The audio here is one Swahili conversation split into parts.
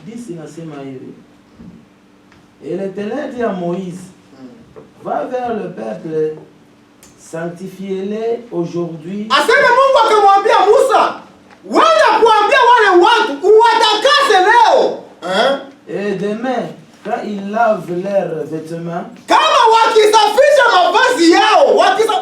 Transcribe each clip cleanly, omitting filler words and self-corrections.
10 inasema hivi. Et l'Éternel dit à Moïse, va vers le peuple, sanctifie-les aujourd'hui. Asema Mungu akamwambia Musa, wenda kuambia wale watu uwatakase leo. Et demain, quand ils lavent leurs vêtements, kama wakisafisha mavazi yao,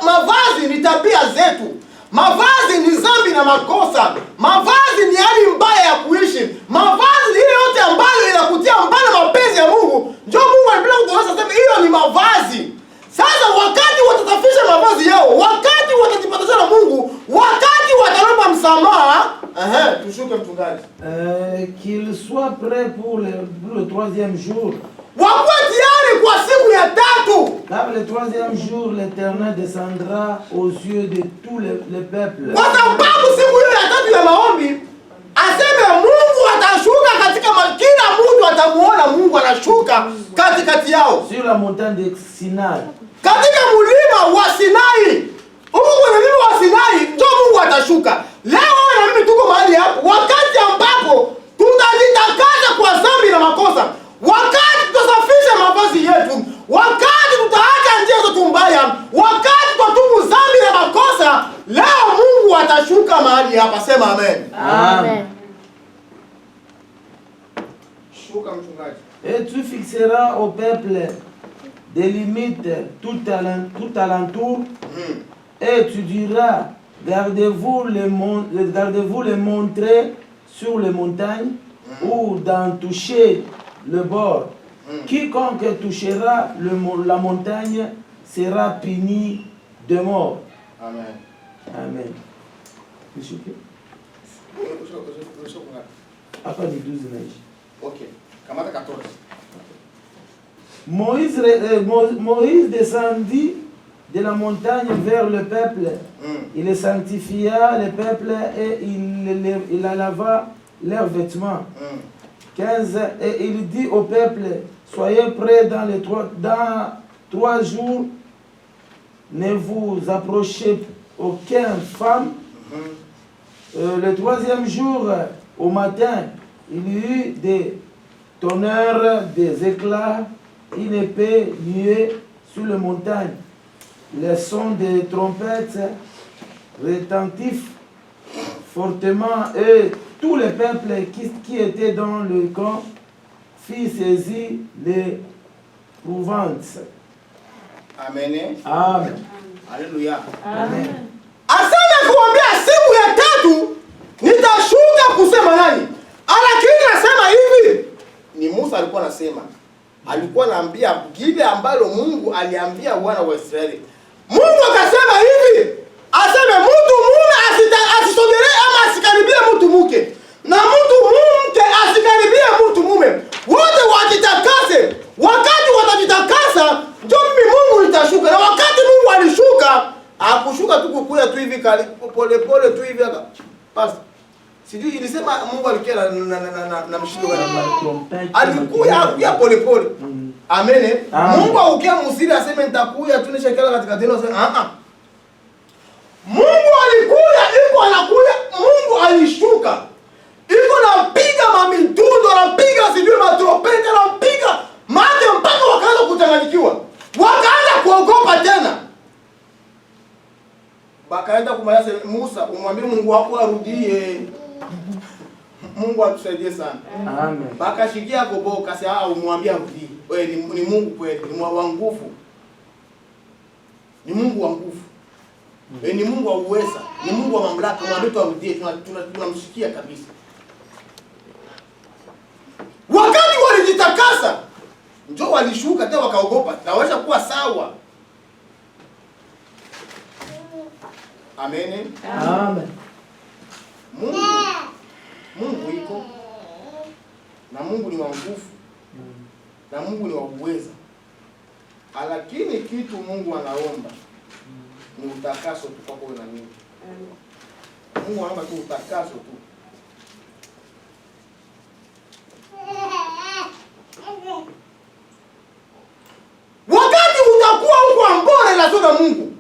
mavazi ni tabia zetu. Mavazi ni dhambi na makosa. Mavazi ni hali mbaya ya kuishi. Mavazi ni ile yote ambayo inakutia mbali mapenzi ya Mungu. Ndio Mungu anapenda kutuonyesha sema hiyo ni mavazi. Sasa wakati watasafisha mavazi yao, wakati watajipatia na Mungu, wakati wataomba msamaha, tushuke mchungaji. Qu'ils soient prêts pour le troisième jour. Wakuwe tayari kwa siku ya tatu. Car le troisième jour, l'Éternel descendra aux yeux de tous les peuples. Kwa sababu siku hiyo ya tatu ya maombi, aseme Mungu atashuka katika kila mtu atamuona Mungu anashuka katikati yao. Sur la montagne de Sinai. Katika mlima wa Sinai. Huko kwenye mlima wa Sinai ndio Mungu atashuka. Leo na mimi tuko mahali hapo wakati ambapo tutajitakasa kwa dhambi na makosa. Wakati tutasafisha mavazi yetu, wakati tutaacha njia zetu mbaya, wakati tutatubu dhambi na makosa, leo Mungu atashuka mahali hapa. Sema amen. Amen. Shuka mchungaji. Et tu fixeras au peuple des limites tout alentour, et tu diras, gardez-vous les montrer sur les montagnes, ou d'en toucher le bord. Quiconque touchera la montagne sera puni de mort. Amen. Amen. Hapa ni 12 neige. Okay. Kamata 14. Moïse descendit de la montagne vers le peuple. Il sanctifia le peuple et il lava leurs vêtements. 15. Et il dit au peuple, soyez prêts dans 3 jours, ne vous approchez aucune femme. Le 3e jour, au matin, il y eut des tonnerres, des éclats, une épée nuée sur les montagnes. Les sons des trompettes retentirent fortement et tous les peuples qui étaient dans le camp firent saisir l'épouvante. Amen. Amen. Alléluia. Amen. Asema kuambia siku ya tatu nitashuka kusema nani? Lakini nasema hivi, ni Musa alikuwa anasema. Alikuwa anaambia kile ambalo Mungu aliambia wana wa Israeli. Mungu akasema hivi, aseme mtu mume asisogelee ama asikaribie mtu mke. Na mtu mke asikaribie mtu mume. Wote wajitakase. Wakati watajitakasa, ndio mimi Mungu nitashuka. Na wakati Mungu alishuka, hakushuka tu kukuya tu hivi pole pole tu hivi aka. Basi. Sijui ilisema Mungu alikuwa na mshindo wa nambari. Alikuya pole pole. Amen. Mungu aukia musiri aseme nitakuya tu nishakala katika tendo aseme Mungu alikuya, iko anakuya, Mungu alishuka. Iko napiga mamitundo, napiga sijui matropete, napiga mate mpaka wakaanza kuchanganyikiwa. Wakaanza kuogopa tena. Bakaenda kumwambia Musa, umwambie Mungu wako arudie. Mungu atusaidie sana. Amen. Bakashikia goboka sasa umwambie arudie. Wewe ni Mungu kweli, ni wa nguvu. Ni Mungu wa nguvu. Ni Mungu wa uweza, ni Mungu wa mamlaka. Mwambie tu arudie, tunamshikia kabisa. Wakati walijitakasa, njoo walishuka tena wakaogopa. Naweza kuwa sawa. Amen. Amen. Mungu iko. Na Mungu ni wa nguvu. Na Mungu ni wa uweza. Lakini kitu Mungu anaomba ni utakaso tu kwako na mimi. Mungu anaomba tu utakaso tu. Wakati utakuwa huko ambore la soda Mungu.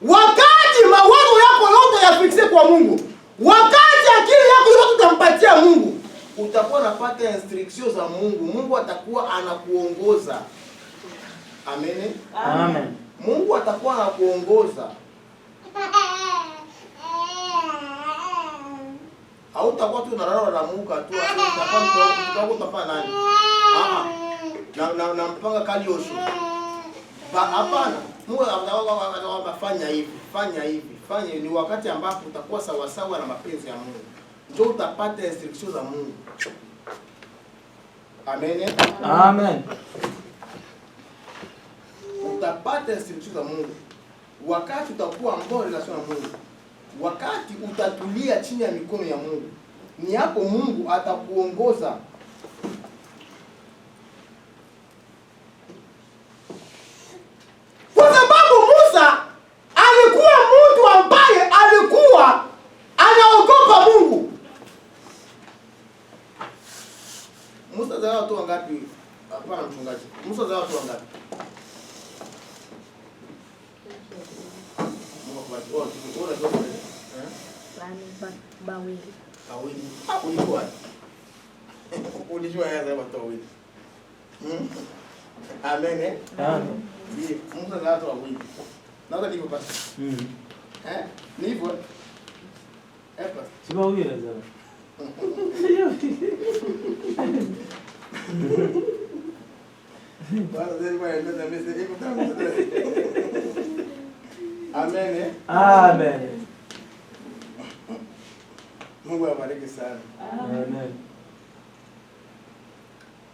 Wakati mawazo yako yote yafikise kwa Mungu. Wakati akili yako yote utampatia Mungu. utakuwa unapata instructions za Mungu. Mungu atakuwa anakuongoza. Amen. Amen. Mungu atakuwa anakuongoza. Hautakuwa tu unalamuka tu, utakuwa nani? Na mpanga Kaliosho. Hapana. Mungu atafanya hivi, fanya hivi. Ni wakati ambapo utakuwa sawa sawa na mapenzi ya Mungu. Ndio utapata instructions za Mungu. Amen. Amen. Utapata instructions za Mungu. Wakati utakuwa mbona relation na Mungu. Wakati utatulia chini ya mikono ya Mungu. Ni hapo Mungu atakuongoza. Kwa sababu Musa alikuwa mtu ambaye alikuwa anaogopa Mungu. Musa zao watu wangapi? Hapana mchungaji. Musa zao watu wangapi? Mungu akubariki. Bawili. Ulijua? Ulijua yeye watu wawili. Amen. Amen. Musa zao watu wawili. Naona ndivyo basi. Ni hivyo. Epa. Sio wewe lazima. Amen. Amen. Mungu awabariki sana. Amen.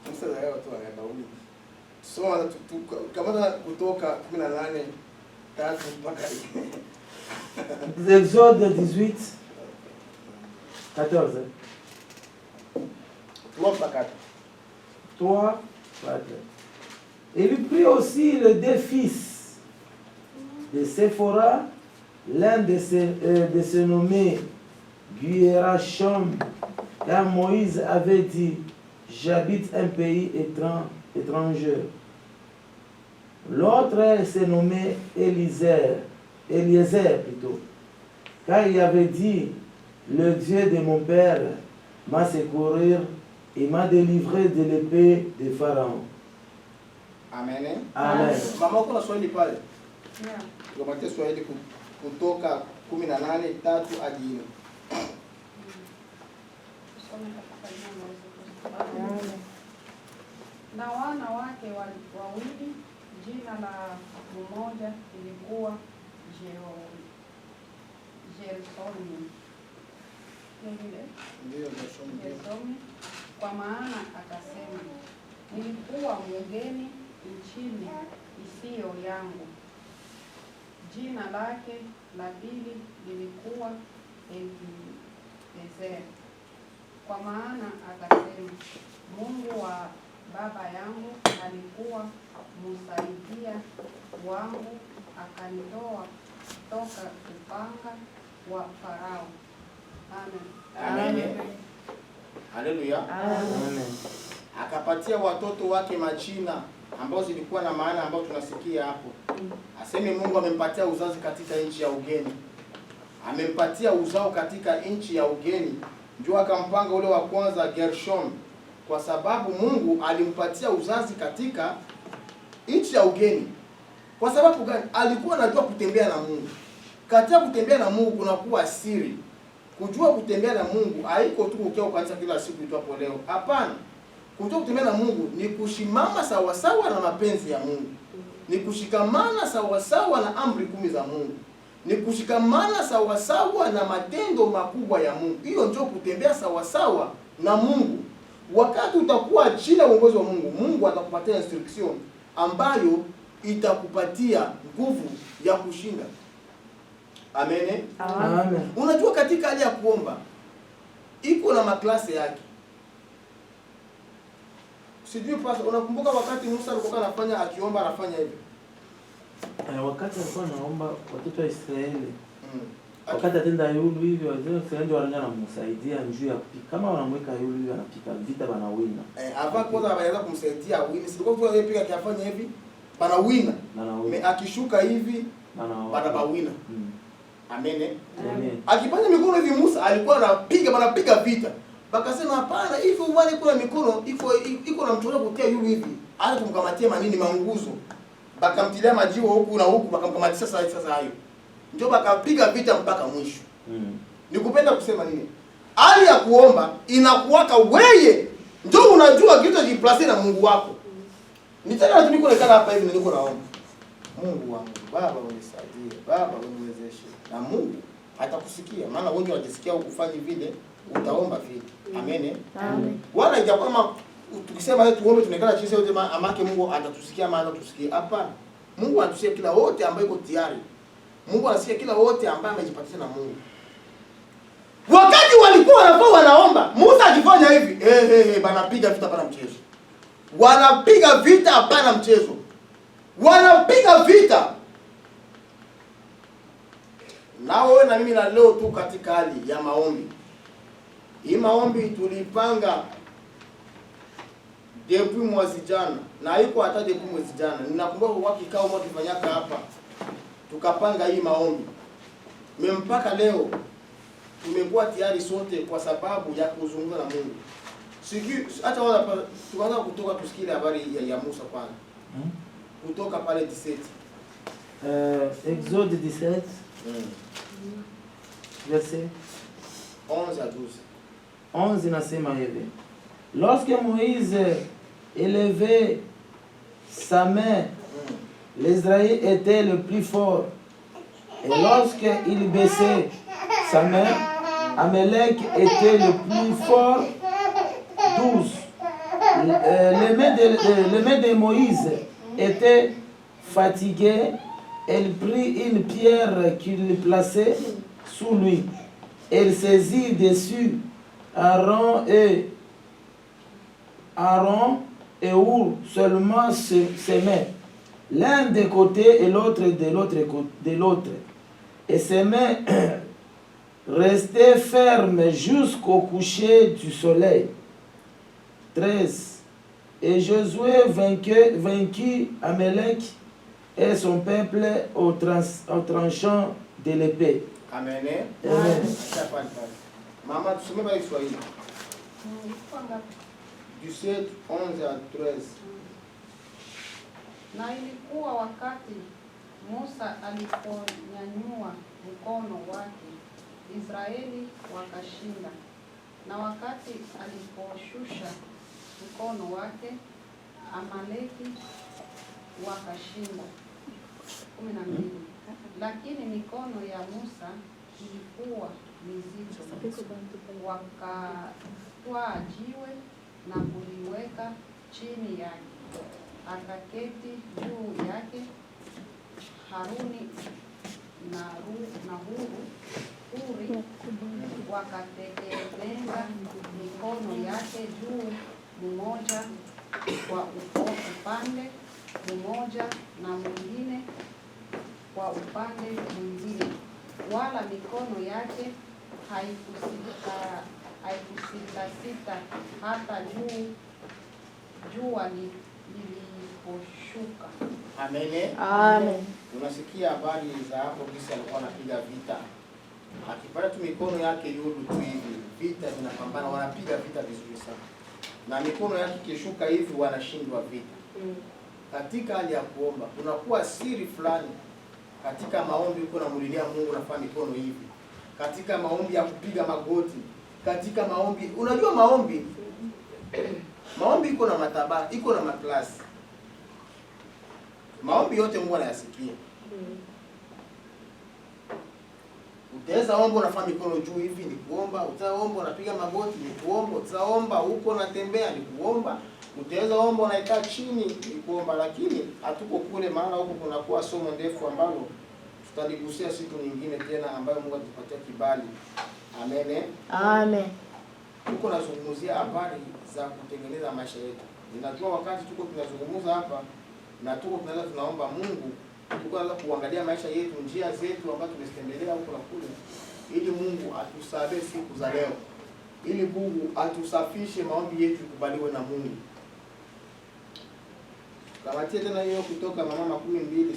Musa zao watu wangapi? Soma kama Kutoka 18:3 mpaka Exode 18, 14. 3, 4. Il prit aussi les deux fils de Séphora, l'un de se nommer Guérachom, car Moïse avait dit, j'habite un pays étranger. L'autre se nommait Eliezer plutôt, car il avait dit, le Dieu de mon père m'a secouru et m'a délivré de l'épée de Pharaon. Amen. Amen. Mama uko na swali pale? Yeah. Tukamate swali Kutoka 18:3 hadi 4. Na wana wake wawili, jina la mmoja ilikuwa Gersomi. Ndio Gersomi. Kwa maana akasema, nilikuwa mgeni nchini isiyo yangu. Jina lake la pili lilikuwa Eliezer. Kwa maana akasema, Mungu wa baba yangu alikuwa msaidia wangu, akanitoa toka upanga wa Farao. Amen. Amen. Haleluya. Amen. Akapatia watoto wake majina ambao zilikuwa na maana ambao tunasikia hapo. Aseme Mungu amempatia uzazi katika nchi ya ugeni. Amempatia uzao katika nchi ya ugeni. Ndio akampanga ule wa kwanza Gershom, kwa sababu Mungu alimpatia uzazi katika nchi ya ugeni. Kwa sababu gani? Alikuwa anajua kutembea na Mungu. Katika kutembea na Mungu kunakuwa siri. Kujua kutembea na Mungu haiko tu ukiwa kanisa kila siku tu hapo leo. Hapana. Kujua kutembea na Mungu ni kushimama sawa sawa na mapenzi ya Mungu. Ni kushikamana sawa sawa na amri 10 za Mungu. Ni kushikamana sawa sawa na matendo makubwa ya Mungu. Hiyo ndio kutembea sawa sawa na Mungu. Wakati utakuwa chini ya uongozi wa Mungu, Mungu atakupatia instruction ambayo itakupatia nguvu ya kushinda. Amen. Amen. Unajua katika hali ya kuomba iko na maklase yake. Sijui pasa unakumbuka wakati Musa alikuwa anafanya akiomba anafanya hivi. Wakati alikuwa anaomba watoto wa Israeli. Wakati atenda yulu hivi wazee Israeli wanaanza kumsaidia njoo ya kupika. Kama wanamweka yulu hivi anapika vita banawina. Hapa kwanza anaweza kumsaidia wini. Sio kwa yeye pika akifanya hivi banawina. Akishuka hivi banawina. Amen. Amen. Akifanya mikono hivi Musa alikuwa anapiga vita. Bakasema hapana, hivyo bwana iko na mikono iko na mtolea kutia yule hivi. Hata tumkamatie manini manguzo. Bakamtilia majiwe huku na huku, bakamkamatia sasa hayo. Ndio bakapiga vita mpaka mwisho. Nikupenda kusema nini? Hali ya kuomba inakuwaka wewe ndio unajua kitu jiplace na Mungu wako. Nitaka tuniko nekana hapa hivi niko naomba. Mungu wangu, Baba unisaidie, Baba uniwezeshe. Na Mungu atakusikia. Maana wengi wajisikia ukufanya vile, utaomba vile. Amen. Amen. Wala ijakuwa kama tukisema tuombe tunekana chini yote amake Mungu atatusikia maana tusikie. Hapana. Mungu anatusikia kila wote ambaye yuko tayari. Mungu anasikia kila wote ambaye amejipatia na Mungu. Wakati walikuwa wanaomba, Musa akifanya hivi, banapiga vita hapana mchezo. Wanapiga vita hapana mchezo. Wanapiga vita. Na wewe na mimi na leo tu katika hali ya maombi. Hii maombi tulipanga depuis mwezi jana. Na haiko hata depuis mwezi jana. Ninakumbuka kwa kikao moja tulifanyaka hapa. Tukapanga hii maombi. Mpaka leo tumekuwa tayari sote kwa sababu ya kuzungumza na Mungu. Siki hata wala tukaanza kutoka tusikie habari ya Musa kwanza. Kutoka pale 17. Exode 17. Verset 11 à 12. 11 inasema hivi. Lorsque Moïse élevait sa main, l'Israël était le plus fort. Et lorsque il baissait sa main, Amalek était le plus fort. 12. Les mains de Moïse étaient fatiguées. Elle prit une pierre qu'il plaçait sous lui. Elle saisit dessus Aaron et Hur seulement ses mains, l'un des côtés et l'autre de l'autre. Et ses mains restaient fermes jusqu'au coucher du soleil. 13. Et Josué vainquit Amalek et son peuple au tranchant de l'épée. Amen. Amen. Mama tusome kwa Kiswahili. 17, 11 à 13. Na ilikuwa wakati Musa aliponyanyua mkono wake, Israeli wakashinda. Na wakati aliposhusha mkono wake, Amaleki wakashinda. 12. Lakini mikono ya Musa ilikuwa mizito. Wakatwaa jiwe na kuliweka chini yake. Akaketi juu yake Haruni na Huri wakategemeza mikono yake juu mmoja kwa upande mmoja na mwingine kwa upande mwingine, wala mikono yake haikusita hata jua liliposhuka. Amen. Amen. Unasikia habari za hapo kisa alikuwa anapiga vita. Akipata tu mikono yake yulu tu hivi, vita vinapambana, wanapiga vita vizuri sana. Na mikono yake kishuka hivi wanashindwa vita. Katika hali ya kuomba, unakuwa siri fulani. Katika maombi uko namulilia Mungu nafanya mikono hivi. Katika maombi ya kupiga magoti, katika maombi, unajua maombi iko na mataba, iko na maklasi. Maombi yote Mungu anayasikia. Utaweza omba unafanya mikono juu hivi ni kuomba, utaomba unapiga magoti ni kuomba, utaomba huko unatembea ni kuomba, utaweza omba unakaa chini ni kuomba, lakini hatuko kule maana huko kunakuwa somo ndefu ambalo tutaligusia siku nyingine tena ambayo Mungu atupatia kibali. Amen. Amen. Tuko nazungumzia habari za kutengeneza maisha yetu. Ninajua wakati tuko tunazungumza hapa na tuko tunaweza tunaomba Mungu, tuko tunaweza kuangalia maisha yetu, njia zetu ambazo tumezitembelea huko na kule, ili Mungu atusaidie siku za leo. Ili Mungu atusafishe, maombi yetu kubaliwe na Mungu. Kamatia tena hiyo Kutoka mama 12:6.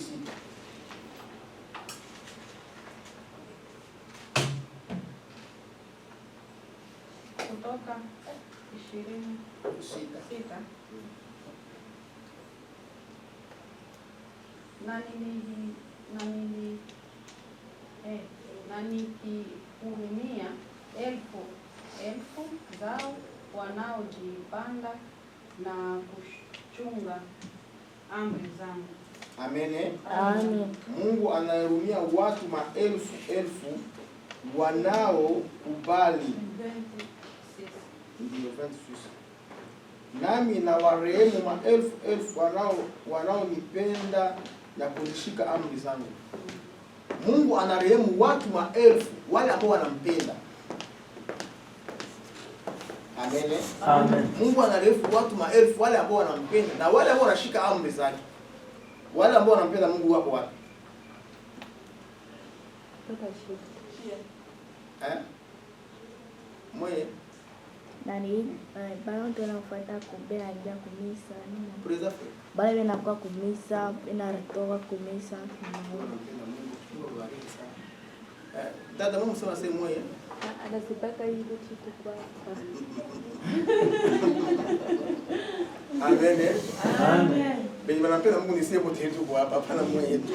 Kutoka Luka 20:6. Na nikihurumia elfu zao wanaojipanda na kuchunga amri zangu. Amen. Amen. Mungu anahurumia watu maelfu wanaokubali. Ndio 26. Nami na warehemu maelfu wanaonipenda na kuzishika amri zangu. Mungu anarehemu watu maelfu wale ambao wanampenda. Amen. Amen. Mungu anarehemu watu maelfu wale ambao wanampenda na wale ambao wanashika amri zake. Wale ambao wanampenda Mungu wako wapi? Mwe Nani bado tunafuata kumbea haja kumisa nini? preza Bale inakuwa kumisa, inaretoka kumisa. dada Mungu sema sema mwe Anasipaka hiyo kitu kwa. Amen. Amen. Benye wanampenda Mungu ni sisi wote tu kwa hapa, hapana mwe yetu.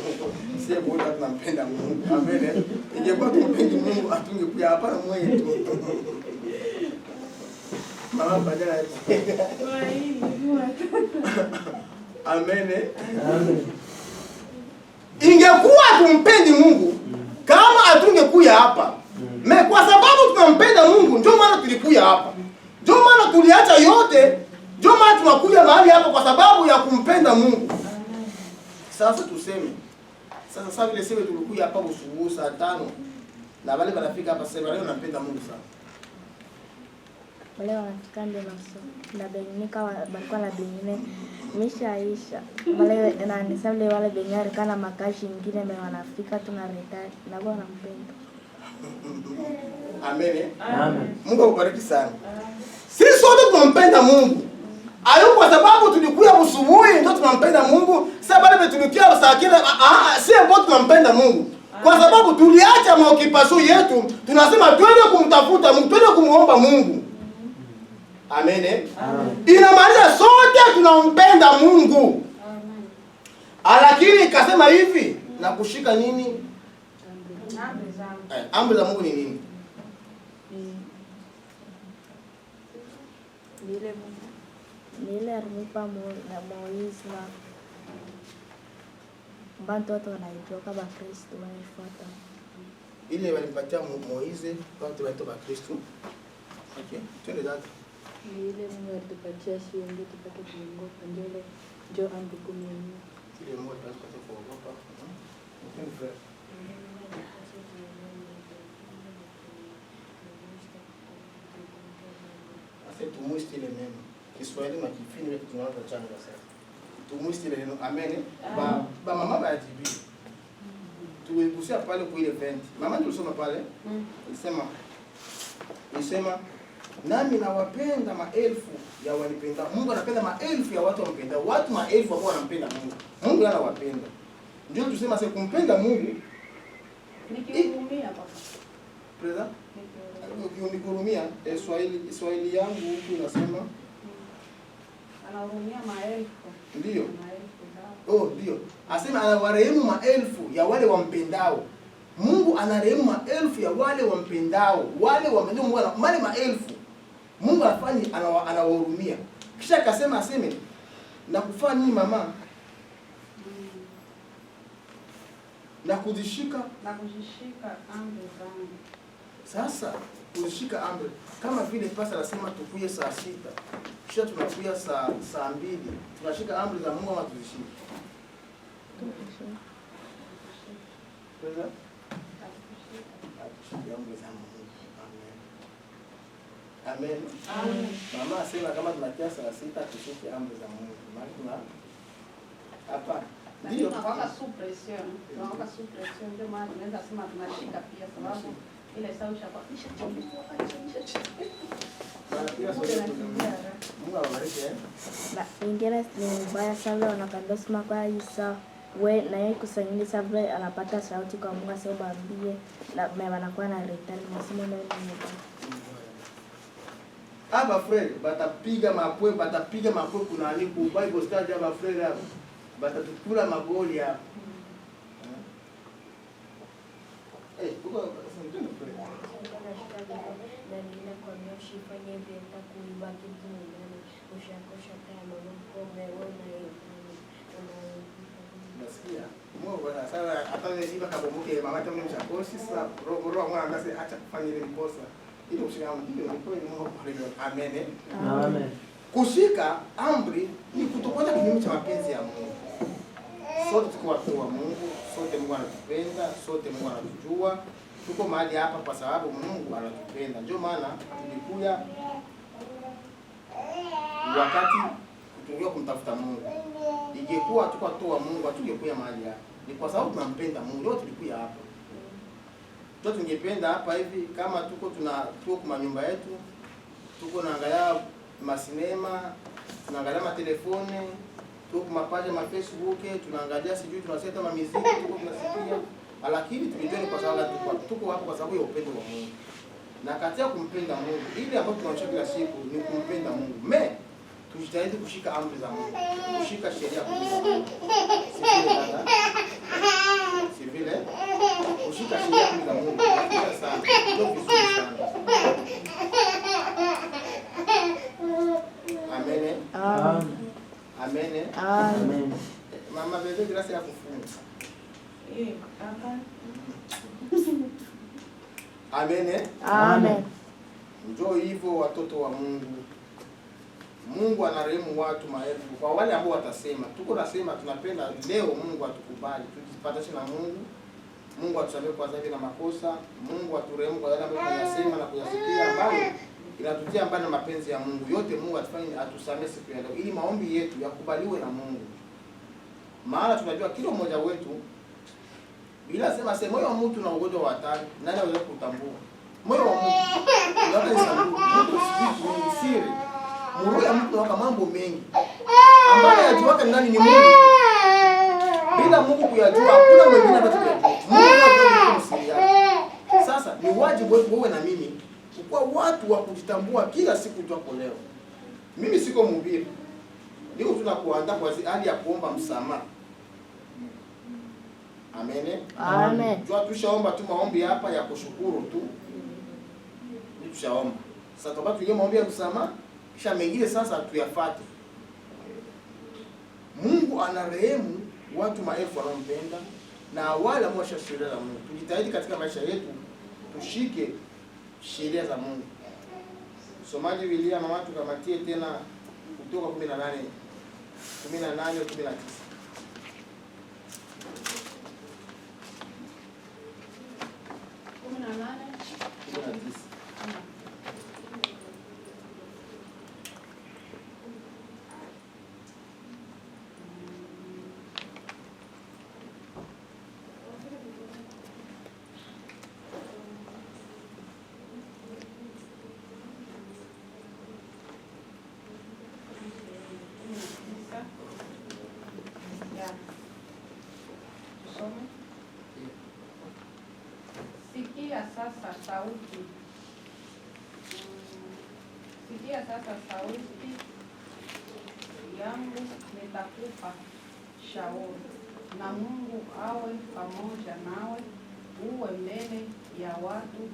Sisi wote tunampenda Mungu. Amen. Ingekuwa tumpendi Mungu atungekuja hapana mwe yetu. Mama badala ya Amen. Amen. Ingekuwa tumpendi Mungu kama atungekuja hapa. Kwa sababu tunampenda Mungu ndio maana tulikuja hapa. Ndio maana tuliacha yote. Ndio maana tunakuja mahali hapa kwa sababu ya kumpenda Mungu. Sasa tuseme. Sasa vile sema tulikuja hapa usubuhi saa 5 na wale wanafika hapa sasa leo nampenda Mungu sana. Wale wanafika ndio na benyika balikuwa na benyine mishaisha. Wale na nisable wale benyari kana makashi nyingine me wanafika tunareta na bwana mpenda. Amen. Amen. Mungu akubariki sana. Sisi sote tunampenda Mungu. Ayo kwa sababu tulikuja usubuhi ndio tunampenda Mungu. Sasa bado tulikia saa kile si ambao tunampenda Mungu. Kwa sababu tuliacha maokipaso yetu, tunasema twende kumtafuta Mungu, twende kumuomba Mungu. Amen. Amen. Inamaanisha sote tunampenda Mungu. Amen. Lakini ikasema hivi na kushika nini? Amri zangu. Amri za Mungu ni nini? Nile arimipa na Moizi na bantu watu wanaijoka ba Kristo wanafuata. Ile walimpatia Moize kwa watu wa Kristo. Okay. Twende dada. Ile Mungu alitupatia sio ndio tupate kuongoka ndio amri 10. Ile moja tunapata kuogopa. Twende frère. Asa tumuisti ile neno. Kiswahili na Kifini wetu tunaanza changa sasa. Tumuisti ile neno. Amen. Ba mama ba TV. Tuligusia pale kwa ile event. Mama tulisoma pale. Ilisema nami nawapenda maelfu ya wanipenda. Mungu anapenda maelfu ya watu wampenda. Watu maelfu ambao wanampenda Mungu. Mungu anawapenda. Ndio tusema sasa kumpenda Mungu Nikihurumia baba. Preza? Nikihurumia Swahili yangu huku inasema Anahurumia maelfu. ndio. Maelfu. Ndio. Asema anawarehemu maelfu ya wale wampendao. Mungu anarehemu maelfu ya wale wampendao. Wale wampendao Mungu mali maelfu. Mungu afanye anawahurumia. Kisha akasema aseme na kufanya nini mama? Na kuzishika amri zangu. Sasa kuzishika amri kama vile pasa anasema tukuye saa 6. Kisha tunakuya saa 2. Tunashika amri za Mungu ama tuzishike? Preza? Amri za Mungu. Amen. Amen. Mama asema kama tunakia saa 6 tushike amri za Mungu. Maana tuna hapa ndio tunaweka suppression. Tunaweka suppression ndio maana tunaweza sema tunashika pia sababu ile sauti hapa kisha Mungu awabariki. Na ingine ni mbaya sana wanakanda sema kwa Isa we na yeye kusanyisha vile anapata sauti kwa Mungu sio bambie na mimi wanakuwa na retali masomo na Mungu. Aba frere batapiga mapwe kuna ani ku Bible study aba frere hapa. Batatukula magoli hapa. Uko sasa frere. Nasikia. Bwana sasa hata niba kabomoke mama hata mimi mshakoshi sasa roho mwana ndase acha kufanya ile mkosa. Ile ushika ndio ni kweli Mungu kwa amen. Amen. Kushika amri ni kutokwenda kinyume cha mapenzi ya Mungu. Sote tuko watu wa Mungu, sote Mungu anatupenda, sote Mungu anatujua. Tuko mahali hapa kwa sababu Mungu anatupenda. Ndio maana tulikuja wakati tutungiwa kumtafuta Mungu. Ingekuwa tuko watu wa Mungu, hatungekuja mahali hapa. Ni kwa sababu tunampenda Mungu, ndio tulikuja hapa. Ndio tungependa hapa hivi kama tuko kwa nyumba yetu, tuko naangalia masinema, tunaangalia matelefone, tuko mapaja ma Facebook, tunaangalia sijui tunaseta ma muziki, tuko tunasikia. Lakini tumejua kwa sababu tuko hapo kwa sababu ya upendo wa Mungu. Na katika kumpenda Mungu, ile ambayo tunaonyesha kila siku ni kumpenda Mungu. Tujitahidi kushika amri za Mungu, kushika sheria za Mungu. Si vile kushika sheria za Mungu. Sana. Ndio vizuri sana. Amen. Amen. Amen. Mama bebe gracia ya kufunga. Amen. Amen. Ndio hivyo watoto wa Mungu. Mungu anarehemu watu maelfu. Kwa wale ambao watasema, tuko nasema tunapenda leo Mungu atukubali. Tujipatashe na Mungu. Mungu atusamehe kwa dhambi na makosa. Mungu aturehemu kwa yale ambayo tunayasema na kuyasikia ambayo inatutia mbali na mapenzi ya Mungu. Yote Mungu atufanye atusamehe siku ya leo ili maombi yetu yakubaliwe na Mungu. Maana tunajua kila mmoja wetu bila sema moyo wa mtu na ugonjwa wa hatari, nani anaweza kutambua? Moyo wa mtu labda ni siri. Moyo wa mtu waka mambo mengi ambayo yajuaka ndani ni Mungu. Bila Mungu kuyajua hakuna mwingine atakayejua. Mungu anajua siri yake. Sasa ni wajibu wetu wewe na mimi kwa watu wa kujitambua kila siku tuko leo. Mimi siko mhubiri. Ndio tunakuandaa kwa hali ya kuomba msamaha. Amen. Amen. Jua tushaomba tu maombi hapa ya kushukuru tu. Tushaomba. Sasa tupate tuje maombi ya msamaha kisha mengine sasa tuyafuate. Mungu anarehemu watu maelfu wanaompenda na wale ambao sheria za Mungu. Tujitahidi katika maisha yetu tushike sheria za Mungu. Somaji Biblia mama tukamatie tena Kutoka 18:19. Sikia sasa sauti yangu, nitakupa shauri, na Mungu awe pamoja nawe, uwe mbele ya watu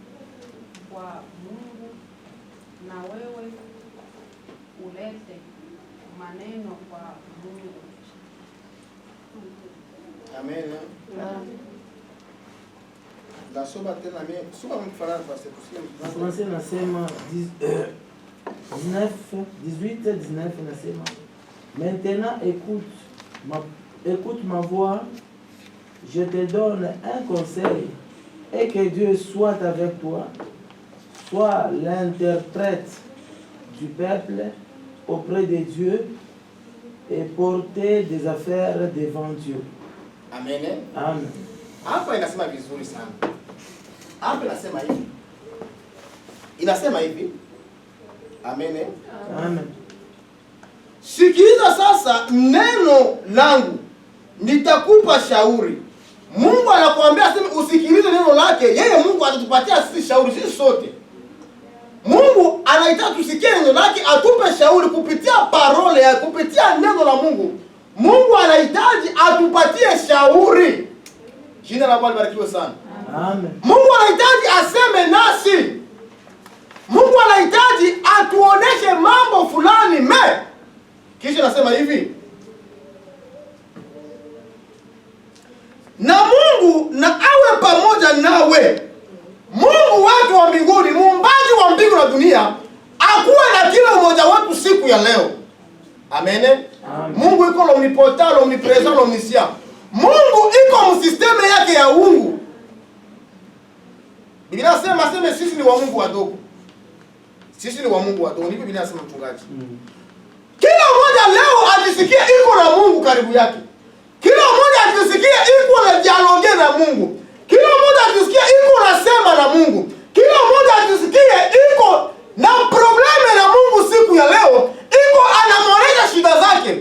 kwa Mungu, na wewe ulete maneno kwa Mungu. Amen. La soba tena mimi soba mfano kwa sababu Français nasema 18 nasema maintenant écoute ma voix, je te donne un conseil et que Dieu soit avec toi, sois l'interprète du peuple auprès de Dieu et porter des affaires devant Dieu. Amen. Amen. Hapa inasema vizuri sana. Hapa inasema hivi. Inasema hivi. Amen. Amen. Sikiliza sasa neno langu. Nitakupa shauri. Mungu anakuambia sema usikilize neno lake. Yeye Mungu atatupatia sisi shauri sisi sote. Mungu anahitaji tusikie neno lake, atupe shauri kupitia parole ya kupitia neno la Mungu. Mungu anahitaji atupatie shauri. Jina la Bwana libarikiwe sana. Amen. Mungu anahitaji aseme nasi. Mungu anahitaji atuoneshe mambo fulani kisha nasema hivi, na Mungu na awe pamoja nawe. Mungu wetu wa mbinguni, muumbaji wa mbingu na dunia, akuwe na kila mmoja wetu siku ya leo. Amen. Amen. Mungu iko omnipotent, omnipresent, omniscient. Mungu iko msisteme yake ya uungu. Biblia inasema sisi ni wa Mungu wadogo. Sisi ni wa Mungu wadogo. Ndivyo Biblia inasema mchungaji. Kila mmoja leo ajisikie iko na Mungu karibu yake. Kila mmoja ajisikie iko na dialogue na Mungu. Kila mmoja ajisikie iko na sema na Mungu. Kila mmoja ajisikie iko na probleme na Mungu siku ya leo. Iko anamuonesha shida zake.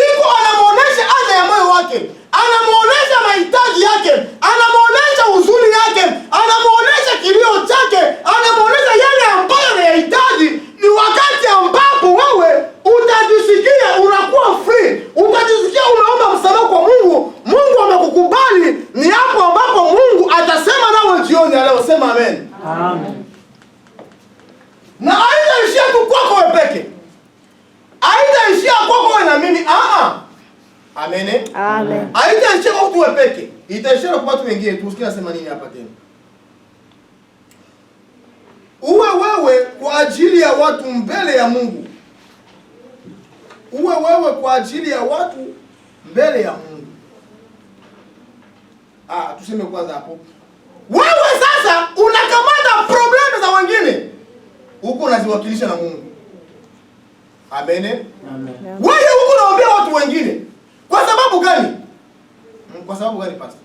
Iko anamuonesha haja ya moyo wake. Anamuonesha mahitaji yake. Anamuonesha huzuni yake. Anamuonesha kilio chake. Anamuonesha yale ambayo anayahitaji. Ni wakati ambapo wewe utajisikia unakuwa free. Utajisikia unaomba msamaha kwa Mungu. Mungu amekukubali. Ni hapo ambapo Mungu atasema nawe jioni ya leo. Sema amen. Amen. Na haitaishia tu kwako wewe peke. Haitaishia kwako wewe na mimi. Amen. Amen. Haitaishia kwa wewe peke. Itaishia kwa watu wengine. Tusikie nasema nini hapa tena. Uwe wewe kwa ajili ya watu mbele ya Mungu. Uwe wewe kwa ajili ya watu mbele ya Mungu. Tuseme kwanza hapo. Wewe sasa unakamata problemi za wengine. Huko unaziwakilisha na Mungu. Amen. Amen. Wewe huko unaombea watu wengine. Kwa sababu gani? Kwa sababu gani pastor?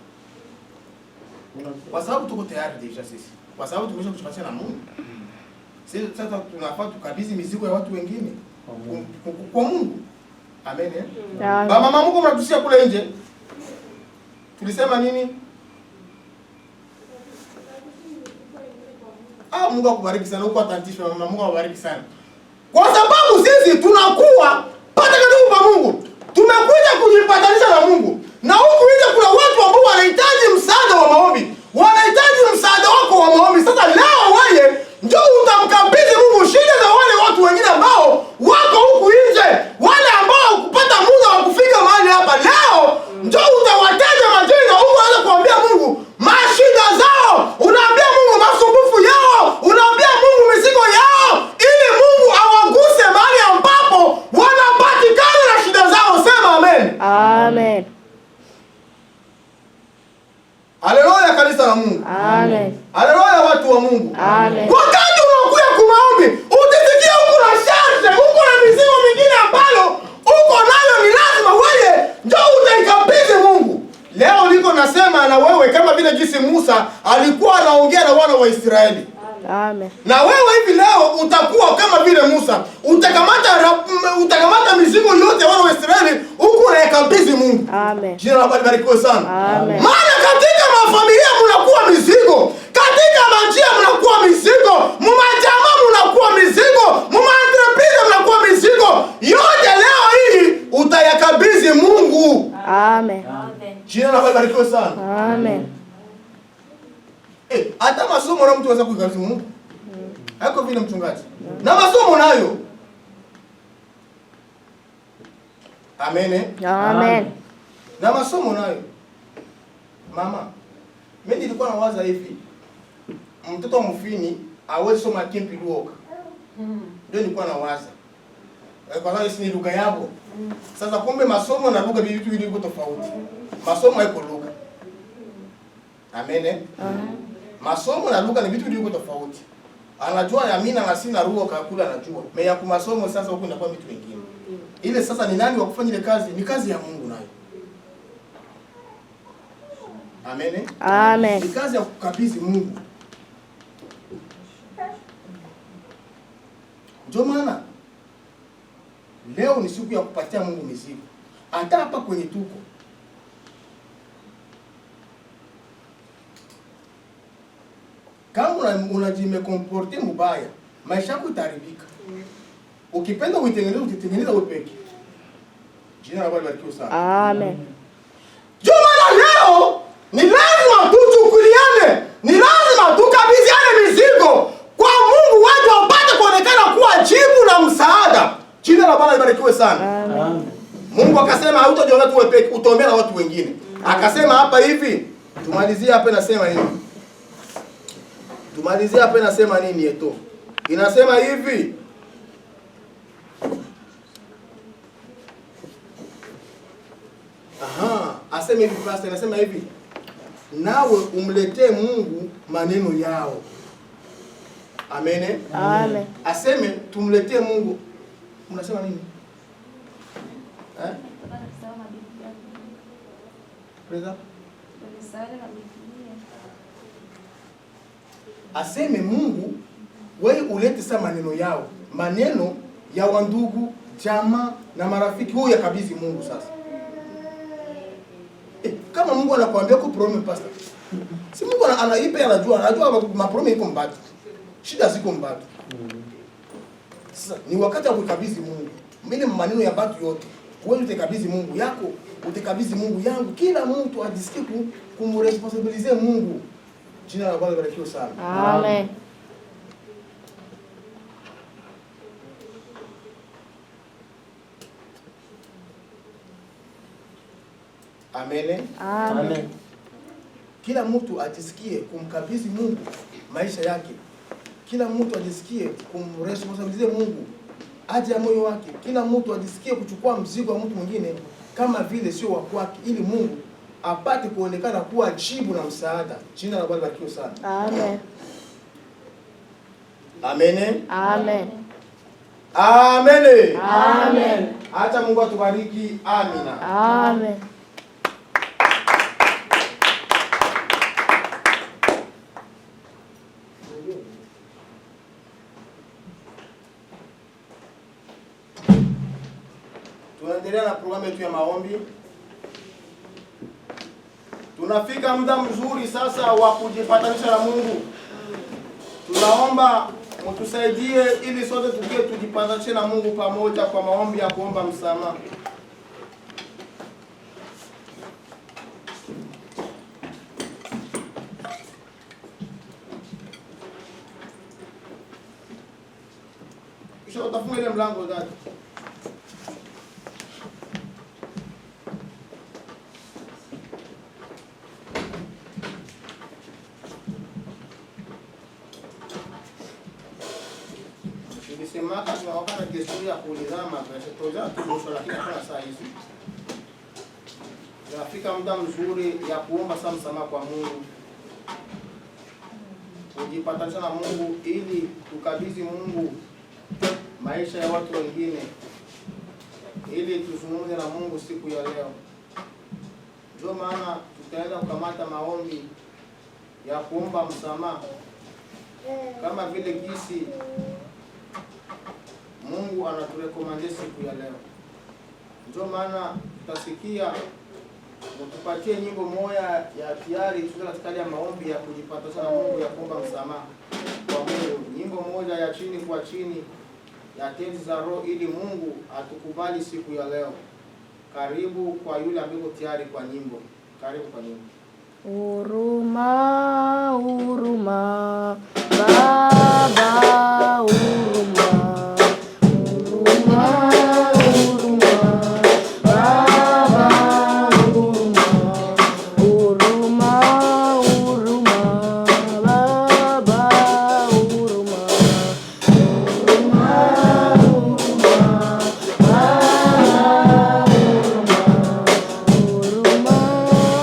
Kwa sababu tuko tayari deja sisi. Kwa sababu tumesha kujipatia na Mungu. Sasa tunafaa tukabidhi mizigo ya watu wengine kwa Mungu. Amen. Mama Mungu mnatusia kule nje. Tulisema nini? Mungu akubariki sana, uko attentif mama, Mungu akubariki sana. Kwa sababu sisi tunakuwa patakatifu pa Mungu. Tumekuja kujipatanisha na Mungu. Na huku nje kuna watu ambao wanahitaji msaada wa maombi. Wanahitaji msaada wako wa maombi. Sasa leo wewe ndio utamkabidhi Mungu shida za wale watu wengine ambao wako huku nje. Wale ambao kupata muda wa kufika mahali hapa leo ndio utawataja majina huko, unaweza kuambia Mungu mashida zao. Unaambia Mungu masumbufu yao. Unaambia Mungu mizigo yao ili Mungu awaguse mahali ambapo wanapatikana na shida zao. Sema amen. Amen. Haleluya kanisa la Mungu. Amen. Haleluya watu wa Mungu. Amen. Wakati unakuja kumaombi, utasikia uko na charge, uko na mizigo mingine ambalo uko nayo, ni lazima wewe ndio utaikabidhi Mungu. Leo niko nasema na wewe kama vile jinsi Musa alikuwa anaongea na wana wa Israeli. Amen. Na wewe hivi leo utakuwa kama vile Musa. Utakamata mizigo yote wana wa Israeli huko unaikabidhi Mungu. Amen. Jina la Bwana libarikiwe sana. Amen. Maana katika mafamilia mnakuwa mizigo. Katika majia mnakuwa mizigo. Mmajamaa mnakuwa mizigo. Mmaentreprise mnakuwa mizigo. Yote leo hii utayakabidhi Mungu. Amen. Jina la Bwana libarikiwe sana. Amen. Hata masomo na mtu anaweza kuikabidhi Mungu. Haiko vile mchungaji. Na masomo nayo. Amen. Amen. Na masomo nayo. Mama, mimi nilikuwa nawaza hivi. Mtoto mfini aweze soma Kimpi Luoka. Ndio nilikuwa nawaza. Kwa sababu si lugha yao. Sasa kumbe masomo na lugha vitu vilivyo tofauti. Masomo haiko lugha. Amen. Masomo na lugha ni vitu vilivyo tofauti. Anajua Amina na sina Luoka kula anajua. Meya kwa masomo sasa huko inakuwa vitu vingine. Ile sasa ni nani wa kufanya ile kazi? Ni kazi ya Mungu nayo. Amen. Amen. Ni kazi ya kukabidhi Mungu. Ndio maana leo ni siku ya kupatia Mungu mizigo. Hata hapa kwenye tuko. Kama unajimekomporte mubaya, maisha yako itaharibika. Ukipenda kuitengeneza, utitengeneza wewe peke. Jina la Bwana libarikiwe sana. Amen. Juma leo ni lazima tuchukuliane, ni lazima tukabidhiane mizigo kwa Mungu, watu wapate kuonekana kuwa jibu na msaada. Jina la Bwana libarikiwe sana. Amen. Mungu akasema hautajiona tu wewe peke, utaombea na watu wengine. Akasema hapa hivi, tumalizie hapa nasema nini? Tumalizie hapa nasema nini yeto? Inasema hivi. Aseme hivi pastor, inasema hivi. Nawe umletee Mungu maneno yao. Amen. Amen. Aseme tumletee Mungu. Mnasema nini? Aseme Mungu wewe ulete sasa maneno yao, maneno ya wandugu, jamaa na marafiki, huyo yakabidhi Mungu sasa. Kama Mungu anakuambia ku problem pastor, si Mungu anaipe, anajua maproblem iko mbatu, shida ziko mbatu. Sasa ni wakati wa kukabidhi Mungu mimi maneno ya batu yote. Wewe utekabidhi Mungu yako, utekabidhi Mungu yangu. Kila mtu ajisikie kumresponsabilize Mungu. Jina la Bwana libarikiwe sana. Amen. Amen. Amen. Kila mtu ajisikie kumkabidhi Mungu maisha yake. Kila mtu ajisikie kumresponsabilize Mungu haja ya moyo wake. Kila mtu ajisikie kuchukua mzigo wa mtu mwingine kama vile sio wa kwake, ili Mungu apate kuonekana kuwa jibu na msaada. Jina la Bwana libarikiwe sana. Amen. Amen. Amen. Amen. Amen. Acha Mungu atubariki. Amina. Amen. Tunaendelea na programu yetu ya maombi. Tunafika muda mzuri sasa wa kujipatanisha na Mungu. Tunaomba mtusaidie ili sote tukie tujipatanishe na Mungu pamoja kwa maombi ya kuomba msamaha. Kisha utafunga ile mlango dada. Nisemaka tunawakana desturi ya kuulizana mapresha toja tumusho, lakini hakuna saa hizi. Tunafika muda mzuri ya kuomba sana msamaha kwa Mungu. Kujipatanisha na Mungu ili tukabidhi Mungu maisha ya watu wengine, ili tuzungumze na Mungu siku ya leo. Ndio maana tutaenda kukamata maombi ya kuomba msamaha kama vile gisi Mungu anaturekomande siku ya leo. Ndio maana tutasikia tupatie nyimbo moja ya tiari tukiwa katika ya maombi ya kujipatanisha na Mungu ya kuomba msamaha kwa Mungu. Nyimbo moja ya chini kwa chini ya tenzi za roho ili Mungu atukubali siku ya leo. Karibu kwa yule ambaye tayari kwa nyimbo. Karibu kwa nyimbo. Huruma, huruma, Baba.